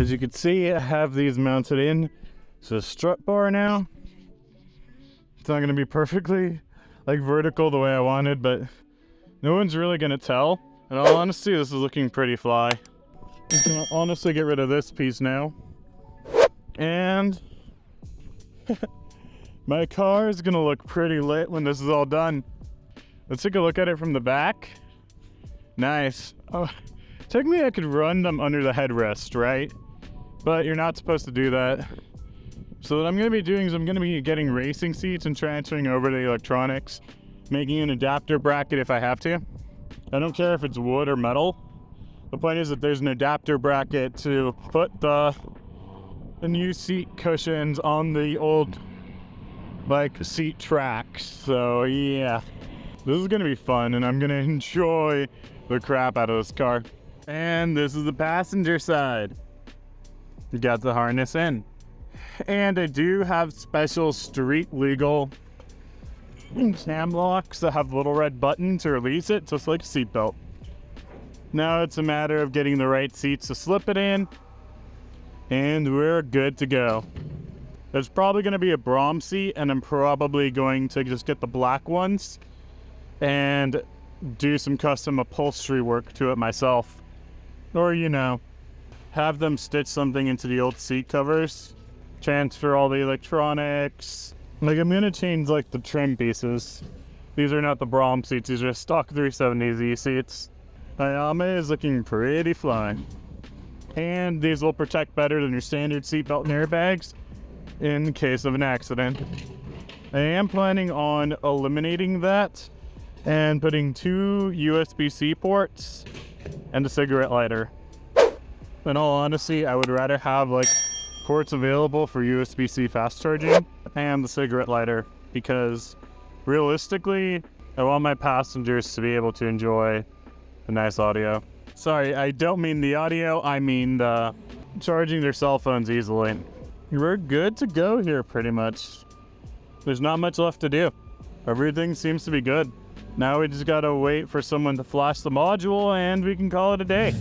As you can see, I have these mounted in to the strut bar now. It's not going to be perfectly like vertical the way I wanted, but no one's really going to tell. In all honesty, this is looking pretty fly. I'm going to honestly get rid of this piece now. And my car is going to look pretty lit when this is all done. Let's take a look at it from the back. Nice. Oh, technically I could run them under the headrest, right? But you're not supposed to do that. So what I'm going to be doing is I'm going to be getting racing seats and transferring over to the electronics, making an adapter bracket if I have to. I don't care if it's wood or metal. The point is that there's an adapter bracket to put the new seat cushions on the old seat tracks. So yeah, this is going to be fun and I'm going to enjoy the crap out of this car. And this is the passenger side. You got the harness in. And I do have special street legal cam locks that have a little red button to release it, just like a seatbelt. Now it's a matter of getting the right seats to slip it in, and we're good to go. There's probably going to be a Brom seat, and I'm probably going to just get the black ones and do some custom upholstery work to it myself. Or, you know, have them stitch something into the old seat covers. Transfer all the electronics. Like, I'm gonna change like the trim pieces. These are not the Brom seats, these are stock 370Z seats. Ayame is looking pretty fly. And these will protect better than your standard seatbelt and airbags in case of an accident. I am planning on eliminating that and putting 2 USB-C ports and a cigarette lighter. In all honesty, I would rather have like ports available for USB-C fast charging and the cigarette lighter, because realistically I want my passengers to be able to enjoy the nice audio. Sorry, I don't mean the audio, I mean the charging their cell phones easily. We're good to go here pretty much. There's not much left to do. Everything seems to be good. Now we just gotta wait for someone to flash the module and we can call it a day.